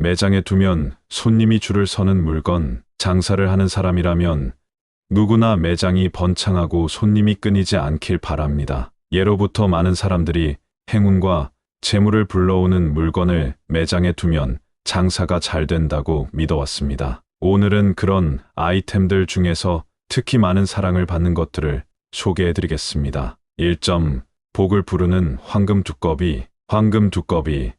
매장에 두면 손님이 줄을 서는 물건, 장사를 하는 사람이라면 누구나 매장이 번창하고 손님이 끊이지 않길 바랍니다. 예로부터 많은 사람들이 행운과 재물을 불러오는 물건을 매장에 두면 장사가 잘 된다고 믿어왔습니다. 오늘은 그런 아이템들 중에서 특히 많은 사랑을 받는 것들을 소개해드리겠습니다. 1점. 복을 부르는 황금 두꺼비. 황금 두꺼비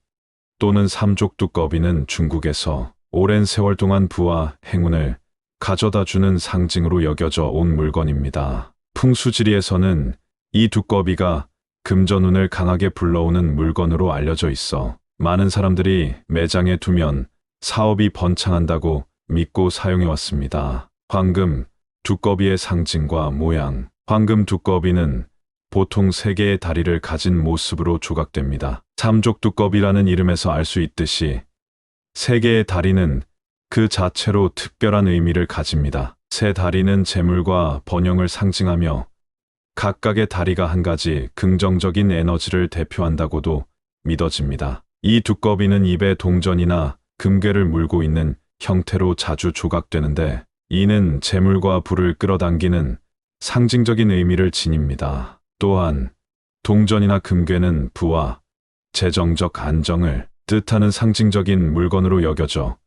또는 삼족 두꺼비는 중국에서 오랜 세월 동안 부와 행운을 가져다주는 상징으로 여겨져 온 물건입니다. 풍수지리에서는 이 두꺼비가 금전운을 강하게 불러오는 물건으로 알려져 있어 많은 사람들이 매장에 두면 사업이 번창한다고 믿고 사용해왔습니다. 황금 두꺼비의 상징과 모양. 황금 두꺼비는 보통 3개의 다리를 가진 모습으로 조각됩니다. 삼족 두꺼비라는 이름에서 알 수 있듯이 3개의 다리는 그 자체로 특별한 의미를 가집니다. 3다리는 재물과 번영을 상징하며 각각의 다리가 한 가지 긍정적인 에너지를 대표한다고도 믿어집니다. 이 두꺼비는 입에 동전이나 금괴를 물고 있는 형태로 자주 조각되는데 이는 재물과 부를 끌어당기는 상징적인 의미를 지닙니다. 또한 동전이나 금괴는 부와 재정적 안정을 뜻하는 상징적인 물건으로 여겨져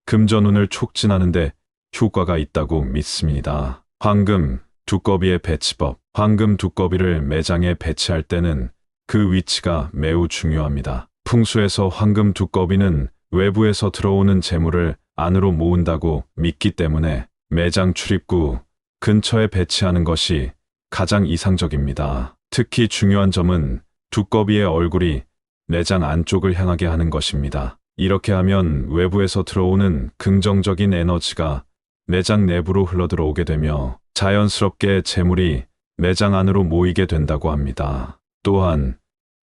금전운을 촉진하는 데 효과가 있다고 믿습니다. 황금 두꺼비의 배치법. 황금 두꺼비를 매장에 배치할 때는 그 위치가 매우 중요합니다. 풍수에서 황금 두꺼비는 외부에서 들어오는 재물을 안으로 모은다고 믿기 때문에 매장 출입구 근처에 배치하는 것이 가장 이상적입니다. 특히 중요한 점은 두꺼비의 얼굴이 매장 안쪽을 향하게 하는 것입니다. 이렇게 하면 외부에서 들어오는 긍정적인 에너지가 매장 내부로 흘러들어오게 되며 자연스럽게 재물이 매장 안으로 모이게 된다고 합니다. 또한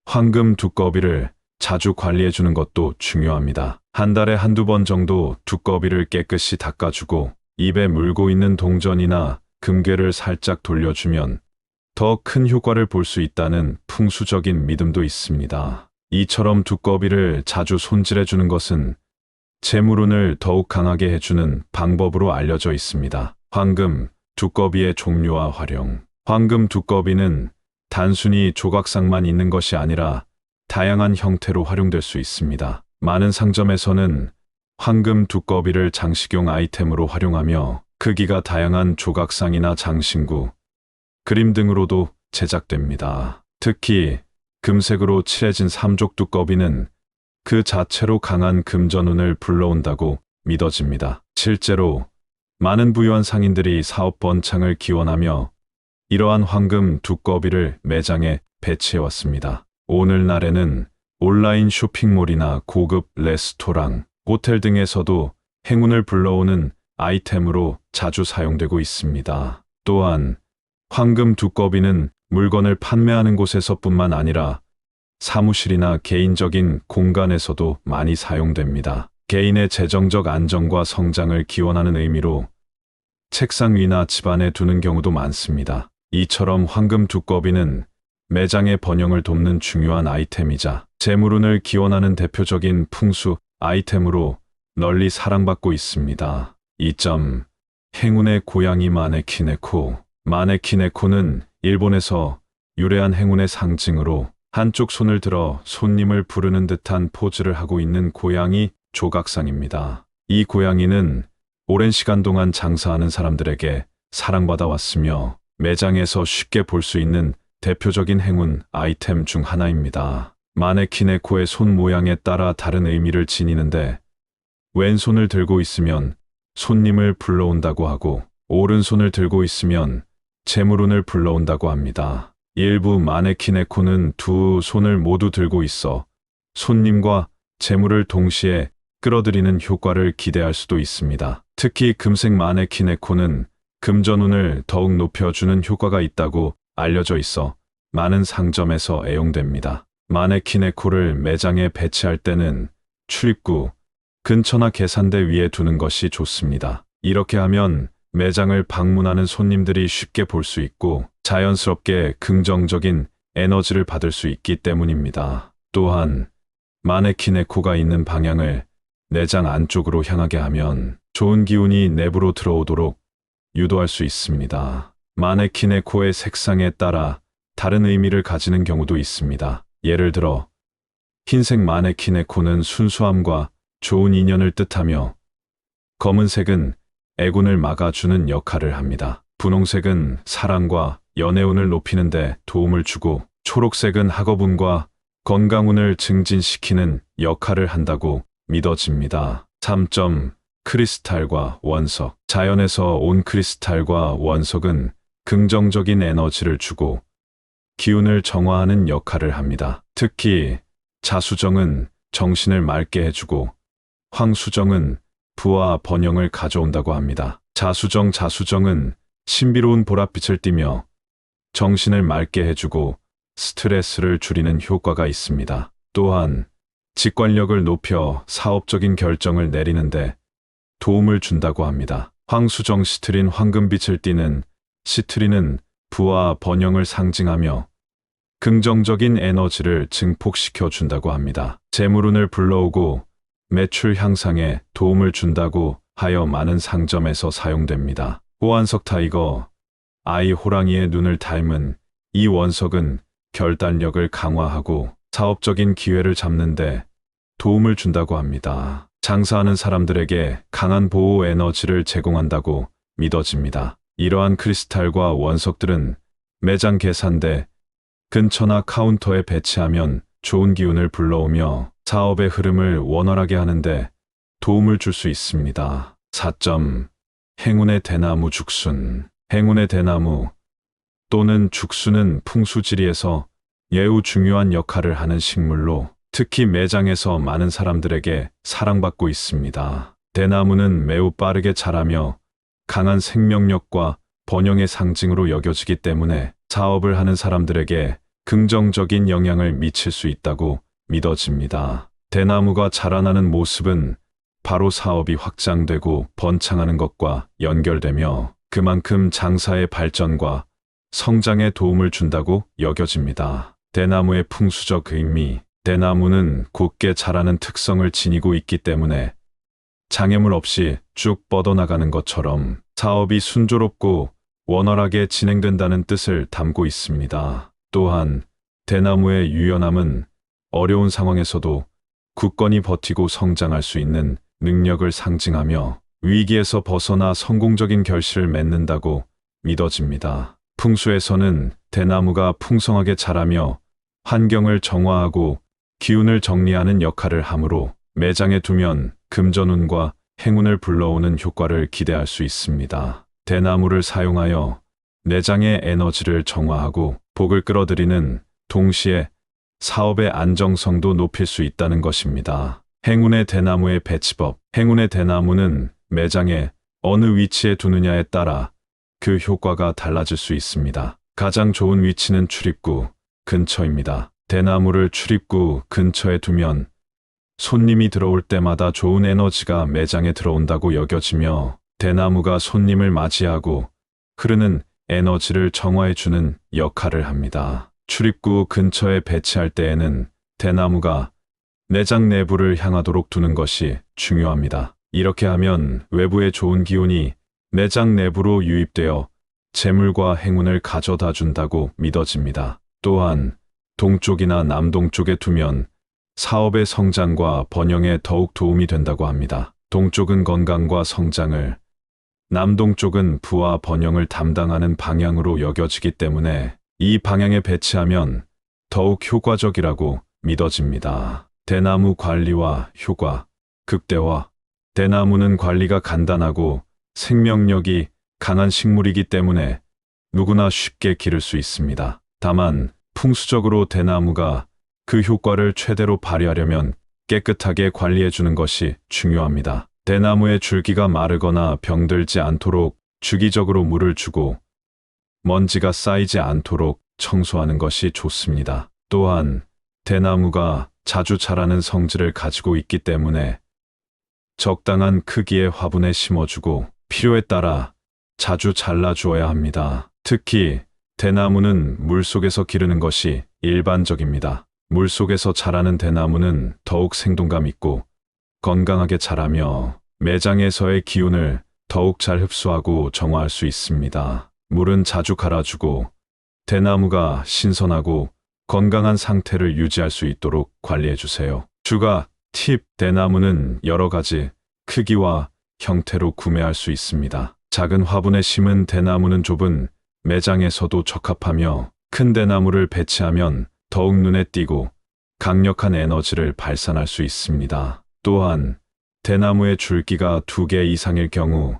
황금 두꺼비를 자주 관리해주는 것도 중요합니다. 한 달에 한두 번 정도 두꺼비를 깨끗이 닦아주고 입에 물고 있는 동전이나 금괴를 살짝 돌려주면 더 큰 효과를 볼 수 있다는 풍수적인 믿음도 있습니다. 이처럼 두꺼비를 자주 손질해주는 것은 재물운을 더욱 강하게 해주는 방법으로 알려져 있습니다. 황금 두꺼비의 종류와 활용. 황금 두꺼비는 단순히 조각상만 있는 것이 아니라 다양한 형태로 활용될 수 있습니다. 많은 상점에서는 황금 두꺼비를 장식용 아이템으로 활용하며 크기가 다양한 조각상이나 장신구, 그림 등으로도 제작됩니다. 특히 금색으로 칠해진 삼족 두꺼비는 그 자체로 강한 금전운을 불러온다고 믿어집니다. 실제로 많은 부유한 상인들이 사업 번창을 기원하며 이러한 황금 두꺼비를 매장에 배치해왔습니다. 오늘날에는 온라인 쇼핑몰이나 고급 레스토랑, 호텔 등에서도 행운을 불러오는 아이템으로 자주 사용되고 있습니다. 또한 황금 두꺼비는 물건을 판매하는 곳에서뿐만 아니라 사무실이나 개인적인 공간에서도 많이 사용됩니다. 개인의 재정적 안정과 성장을 기원하는 의미로 책상 위나 집안에 두는 경우도 많습니다. 이처럼 황금 두꺼비는 매장의 번영을 돕는 중요한 아이템이자 재물운을 기원하는 대표적인 풍수 아이템으로 널리 사랑받고 있습니다. 2점. 행운의 고양이 마네키네코. 마네키네코는 일본에서 유래한 행운의 상징으로 한쪽 손을 들어 손님을 부르는 듯한 포즈를 하고 있는 고양이 조각상입니다. 이 고양이는 오랜 시간 동안 장사하는 사람들에게 사랑받아 왔으며 매장에서 쉽게 볼 수 있는 대표적인 행운 아이템 중 하나입니다. 마네키네코의 손 모양에 따라 다른 의미를 지니는데 왼손을 들고 있으면 손님을 불러온다고 하고 오른손을 들고 있으면 재물운을 불러온다고 합니다. 일부 마네키네코는 두 손을 모두 들고 있어 손님과 재물을 동시에 끌어들이는 효과를 기대할 수도 있습니다. 특히 금색 마네키네코는 금전운을 더욱 높여주는 효과가 있다고 알려져 있어 많은 상점에서 애용됩니다. 마네키네코를 매장에 배치할 때는 출입구 근처나 계산대 위에 두는 것이 좋습니다. 이렇게 하면 매장을 방문하는 손님들이 쉽게 볼 수 있고 자연스럽게 긍정적인 에너지를 받을 수 있기 때문입니다. 또한 마네키네코가 있는 방향을 내장 안쪽으로 향하게 하면 좋은 기운이 내부로 들어오도록 유도할 수 있습니다. 마네킹의 코의 색상에 따라 다른 의미를 가지는 경우도 있습니다. 예를 들어 흰색 마네킹의 코는 순수함과 좋은 인연을 뜻하며 검은색은 애군을 막아주는 역할을 합니다. 분홍색은 사랑과 연애운을 높이는 데 도움을 주고 초록색은 학업운과 건강운을 증진시키는 역할을 한다고 믿어집니다. 3점. 크리스탈과 원석. 자연에서 온 크리스탈과 원석은 긍정적인 에너지를 주고 기운을 정화하는 역할을 합니다. 특히 자수정은 정신을 맑게 해주고 황수정은 부와 번영을 가져온다고 합니다. 자수정은 신비로운 보랏빛을 띠며 정신을 맑게 해주고 스트레스를 줄이는 효과가 있습니다. 또한 직관력을 높여 사업적인 결정을 내리는데 도움을 준다고 합니다. 황수정 시트린 황금빛을 띠는 시트린은 부와 번영을 상징하며 긍정적인 에너지를 증폭시켜 준다고 합니다. 재물운을 불러오고 매출 향상에 도움을 준다고 하여 많은 상점에서 사용됩니다. 호환석 타이거, 아이 호랑이의 눈을 닮은 이 원석은 결단력을 강화하고 사업적인 기회를 잡는데 도움을 준다고 합니다. 장사하는 사람들에게 강한 보호 에너지를 제공한다고 믿어집니다. 이러한 크리스탈과 원석들은 매장 계산대 근처나 카운터에 배치하면 좋은 기운을 불러오며 사업의 흐름을 원활하게 하는데 도움을 줄 수 있습니다. 4점. 행운의 대나무 죽순. 행운의 대나무 또는 죽순은 풍수지리에서 매우 중요한 역할을 하는 식물로 특히 매장에서 많은 사람들에게 사랑받고 있습니다. 대나무는 매우 빠르게 자라며 강한 생명력과 번영의 상징으로 여겨지기 때문에 사업을 하는 사람들에게 긍정적인 영향을 미칠 수 있다고 믿어집니다. 대나무가 자라나는 모습은 바로 사업이 확장되고 번창하는 것과 연결되며 그만큼 장사의 발전과 성장에 도움을 준다고 여겨집니다. 대나무의 풍수적 의미. 대나무는 곧게 자라는 특성을 지니고 있기 때문에 장애물 없이 쭉 뻗어나가는 것처럼 사업이 순조롭고 원활하게 진행된다는 뜻을 담고 있습니다. 또한 대나무의 유연함은 어려운 상황에서도 굳건히 버티고 성장할 수 있는 능력을 상징하며 위기에서 벗어나 성공적인 결실을 맺는다고 믿어집니다. 풍수에서는 대나무가 풍성하게 자라며 환경을 정화하고 기운을 정리하는 역할을 하므로 매장에 두면 금전운과 행운을 불러오는 효과를 기대할 수 있습니다. 대나무를 사용하여 매장의 에너지를 정화하고 복을 끌어들이는 동시에 사업의 안정성도 높일 수 있다는 것입니다. 행운의 대나무의 배치법. 행운의 대나무는 매장에 어느 위치에 두느냐에 따라 그 효과가 달라질 수 있습니다. 가장 좋은 위치는 출입구 근처입니다. 대나무를 출입구 근처에 두면 손님이 들어올 때마다 좋은 에너지가 매장에 들어온다고 여겨지며 대나무가 손님을 맞이하고 흐르는 에너지를 정화해주는 역할을 합니다. 출입구 근처에 배치할 때에는 대나무가 매장 내부를 향하도록 두는 것이 중요합니다. 이렇게 하면 외부의 좋은 기운이 매장 내부로 유입되어 재물과 행운을 가져다 준다고 믿어집니다. 또한 동쪽이나 남동쪽에 두면 사업의 성장과 번영에 더욱 도움이 된다고 합니다. 동쪽은 건강과 성장을, 남동쪽은 부와 번영을 담당하는 방향으로 여겨지기 때문에 이 방향에 배치하면 더욱 효과적이라고 믿어집니다. 대나무 관리와 효과, 극대화. 대나무는 관리가 간단하고 생명력이 강한 식물이기 때문에 누구나 쉽게 기를 수 있습니다. 다만 풍수적으로 대나무가 그 효과를 최대로 발휘하려면 깨끗하게 관리해주는 것이 중요합니다. 대나무의 줄기가 마르거나 병들지 않도록 주기적으로 물을 주고 먼지가 쌓이지 않도록 청소하는 것이 좋습니다. 또한 대나무가 자주 자라는 성질을 가지고 있기 때문에 적당한 크기의 화분에 심어주고 필요에 따라 자주 잘라주어야 합니다. 특히 대나무는 물속에서 기르는 것이 일반적입니다. 물속에서 자라는 대나무는 더욱 생동감 있고 건강하게 자라며 매장에서의 기운을 더욱 잘 흡수하고 정화할 수 있습니다. 물은 자주 갈아주고 대나무가 신선하고 건강한 상태를 유지할 수 있도록 관리해 주세요. 추가 팁: 대나무는 여러 가지 크기와 형태로 구매할 수 있습니다. 작은 화분에 심은 대나무는 좁은 매장에서도 적합하며, 큰 대나무를 배치하면 더욱 눈에 띄고 강력한 에너지를 발산할 수 있습니다. 또한 대나무의 줄기가 2개 이상일 경우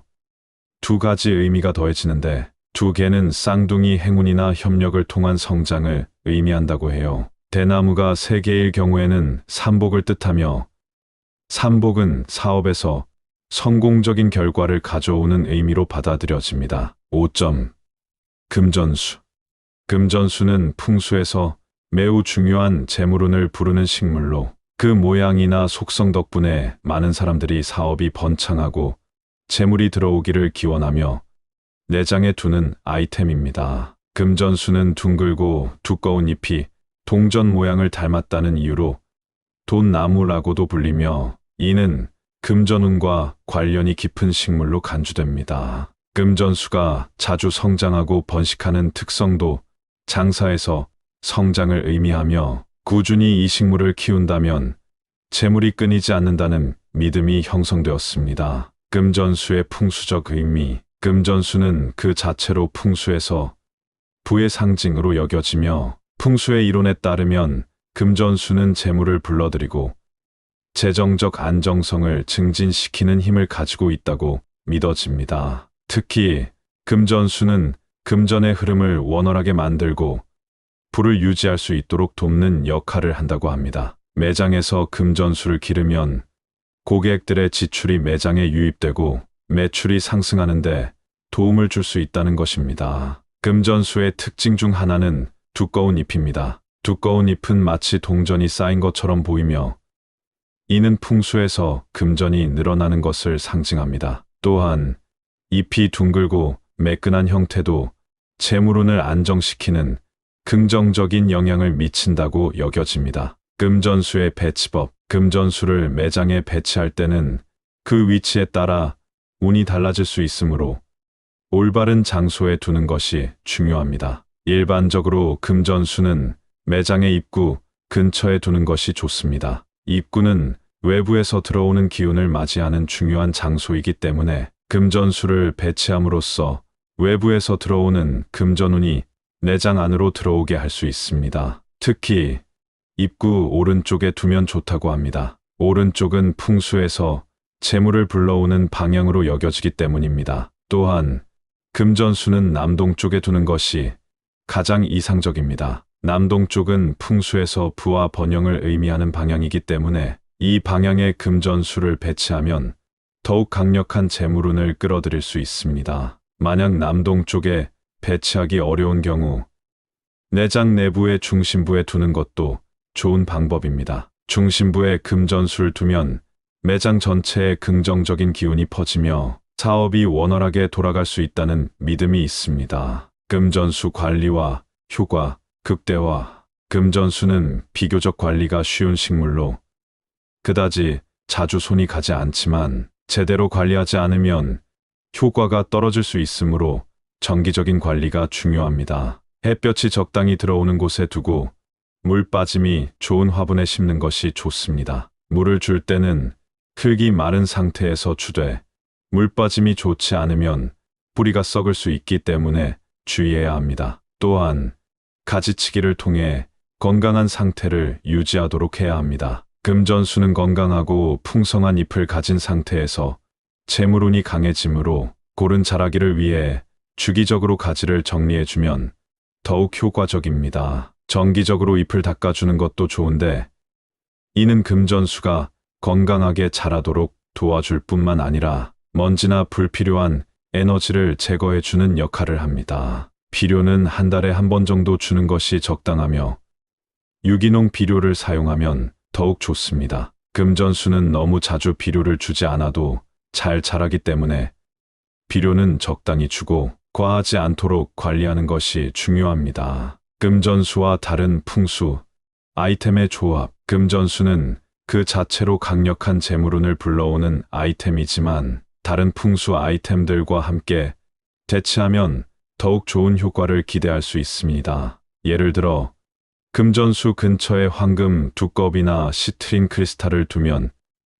2가지 의미가 더해지는데, 2개는 쌍둥이 행운이나 협력을 통한 성장을 의미한다고 해요. 대나무가 3개일 경우에는 삼복을 뜻하며, 삼복은 사업에서 성공적인 결과를 가져오는 의미로 받아들여집니다. 5점. 금전수. 금전수는 풍수에서 매우 중요한 재물운을 부르는 식물로, 그 모양이나 속성 덕분에 많은 사람들이 사업이 번창하고 재물이 들어오기를 기원하며 내장에 두는 아이템입니다. 금전수는 둥글고 두꺼운 잎이 동전 모양을 닮았다는 이유로 돈나무라고도 불리며, 이는 금전운과 관련이 깊은 식물로 간주됩니다. 금전수가 자주 성장하고 번식하는 특성도 장사에서 성장을 의미하며, 꾸준히 이 식물을 키운다면 재물이 끊이지 않는다는 믿음이 형성되었습니다. 금전수의 풍수적 의미. 금전수는 그 자체로 풍수에서 부의 상징으로 여겨지며, 풍수의 이론에 따르면 금전수는 재물을 불러들이고 재정적 안정성을 증진시키는 힘을 가지고 있다고 믿어집니다. 특히 금전수는 금전의 흐름을 원활하게 만들고 부를 유지할 수 있도록 돕는 역할을 한다고 합니다. 매장에서 금전수를 기르면 고객들의 지출이 매장에 유입되고 매출이 상승하는데 도움을 줄 수 있다는 것입니다. 금전수의 특징 중 하나는 두꺼운 잎입니다. 두꺼운 잎은 마치 동전이 쌓인 것처럼 보이며, 이는 풍수에서 금전이 늘어나는 것을 상징합니다. 또한 잎이 둥글고 매끈한 형태도 재물운을 안정시키는 긍정적인 영향을 미친다고 여겨집니다. 금전수의 배치법. 금전수를 매장에 배치할 때는 그 위치에 따라 운이 달라질 수 있으므로 올바른 장소에 두는 것이 중요합니다. 일반적으로 금전수는 매장의 입구 근처에 두는 것이 좋습니다. 입구는 외부에서 들어오는 기운을 맞이하는 중요한 장소이기 때문에 금전수를 배치함으로써 외부에서 들어오는 금전운이 내장 안으로 들어오게 할 수 있습니다. 특히 입구 오른쪽에 두면 좋다고 합니다. 오른쪽은 풍수에서 재물을 불러오는 방향으로 여겨지기 때문입니다. 또한 금전수는 남동쪽에 두는 것이 가장 이상적입니다. 남동쪽은 풍수에서 부와 번영을 의미하는 방향이기 때문에 이 방향에 금전수를 배치하면 더욱 강력한 재물운을 끌어들일 수 있습니다. 만약 남동쪽에 배치하기 어려운 경우 내장 내부의 중심부에 두는 것도 좋은 방법입니다. 중심부에 금전수를 두면 매장 전체에 긍정적인 기운이 퍼지며 사업이 원활하게 돌아갈 수 있다는 믿음이 있습니다. 금전수 관리와 효과. 극대화. 금전수는 비교적 관리가 쉬운 식물로 그다지 자주 손이 가지 않지만, 제대로 관리하지 않으면 효과가 떨어질 수 있으므로 정기적인 관리가 중요합니다. 햇볕이 적당히 들어오는 곳에 두고 물 빠짐이 좋은 화분에 심는 것이 좋습니다. 물을 줄 때는 흙이 마른 상태에서 주되, 물 빠짐이 좋지 않으면 뿌리가 썩을 수 있기 때문에 주의해야 합니다. 또한 가지치기를 통해 건강한 상태를 유지하도록 해야 합니다. 금전수는 건강하고 풍성한 잎을 가진 상태에서 재물운이 강해지므로 고른 자라기를 위해 주기적으로 가지를 정리해주면 더욱 효과적입니다. 정기적으로 잎을 닦아주는 것도 좋은데, 이는 금전수가 건강하게 자라도록 도와줄 뿐만 아니라 먼지나 불필요한 에너지를 제거해주는 역할을 합니다. 비료는 한 달에 한 번 정도 주는 것이 적당하며, 유기농 비료를 사용하면 더욱 좋습니다. 금전수는 너무 자주 비료를 주지 않아도 잘 자라기 때문에 비료는 적당히 주고 과하지 않도록 관리하는 것이 중요합니다. 금전수와 다른 풍수 아이템의 조합. 금전수는 그 자체로 강력한 재물운을 불러오는 아이템이지만 다른 풍수 아이템들과 함께 대치하면 더욱 좋은 효과를 기대할 수 있습니다. 예를 들어 금전수 근처에 황금 두껍이나 시트린 크리스탈을 두면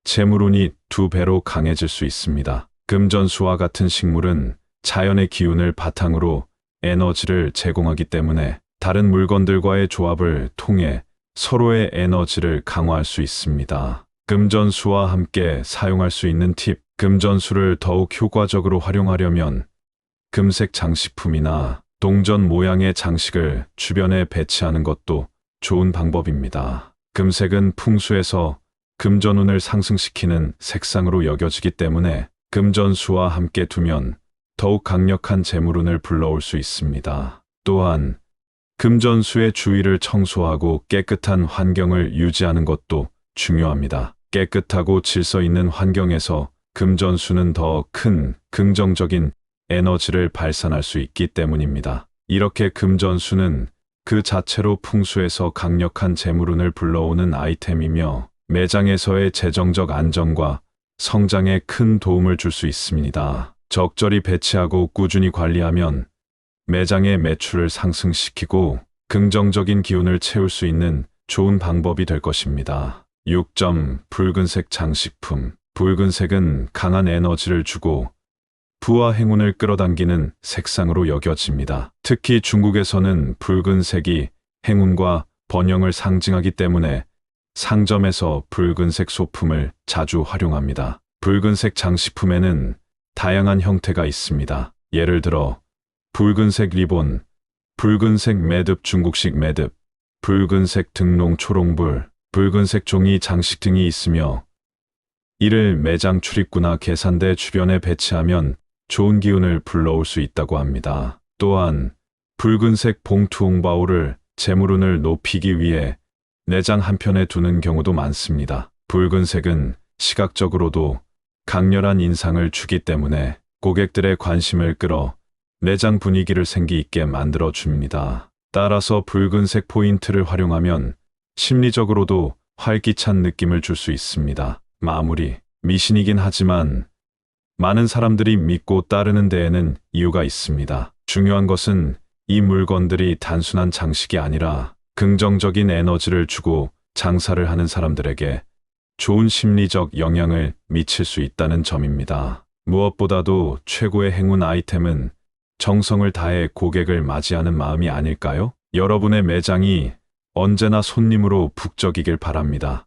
재물운이 2배로 강해질 수 있습니다. 금전수와 같은 식물은 자연의 기운을 바탕으로 에너지를 제공하기 때문에 다른 물건들과의 조합을 통해 서로의 에너지를 강화할 수 있습니다. 금전수와 함께 사용할 수 있는 팁, 금전수를 더욱 효과적으로 활용하려면 금색 장식품이나 동전 모양의 장식을 주변에 배치하는 것도 좋은 방법입니다. 금색은 풍수에서 금전운을 상승시키는 색상으로 여겨지기 때문에 금전수와 함께 두면 더욱 강력한 재물운을 불러올 수 있습니다. 또한 금전수의 주위를 청소하고 깨끗한 환경을 유지하는 것도 중요합니다. 깨끗하고 질서 있는 환경에서 금전수는 더 큰 긍정적인 에너지를 발산할 수 있기 때문입니다. 이렇게 금전수는 그 자체로 풍수에서 강력한 재물운을 불러오는 아이템이며 매장에서의 재정적 안정과 성장에 큰 도움을 줄 수 있습니다. 적절히 배치하고 꾸준히 관리하면 매장의 매출을 상승시키고 긍정적인 기운을 채울 수 있는 좋은 방법이 될 것입니다. 6점 붉은색 장식품. 붉은색은 강한 에너지를 주고 부와 행운을 끌어당기는 색상으로 여겨집니다. 특히 중국에서는 붉은색이 행운과 번영을 상징하기 때문에 상점에서 붉은색 소품을 자주 활용합니다. 붉은색 장식품에는 다양한 형태가 있습니다. 예를 들어 붉은색 리본, 붉은색 매듭 중국식 매듭, 붉은색 등롱 초롱불, 붉은색 종이 장식 등이 있으며 이를 매장 출입구나 계산대 주변에 배치하면 좋은 기운을 불러올 수 있다고 합니다. 또한 붉은색 봉투 홍바오를 재물운을 높이기 위해 매장 한편에 두는 경우도 많습니다. 붉은색은 시각적으로도 강렬한 인상을 주기 때문에 고객들의 관심을 끌어 매장 분위기를 생기 있게 만들어 줍니다. 따라서 붉은색 포인트를 활용하면 심리적으로도 활기찬 느낌을 줄 수 있습니다. 마무리. 미신이긴 하지만 많은 사람들이 믿고 따르는 데에는 이유가 있습니다. 중요한 것은 이 물건들이 단순한 장식이 아니라 긍정적인 에너지를 주고 장사를 하는 사람들에게 좋은 심리적 영향을 미칠 수 있다는 점입니다. 무엇보다도 최고의 행운 아이템은 정성을 다해 고객을 맞이하는 마음이 아닐까요? 여러분의 매장이 언제나 손님으로 북적이길 바랍니다.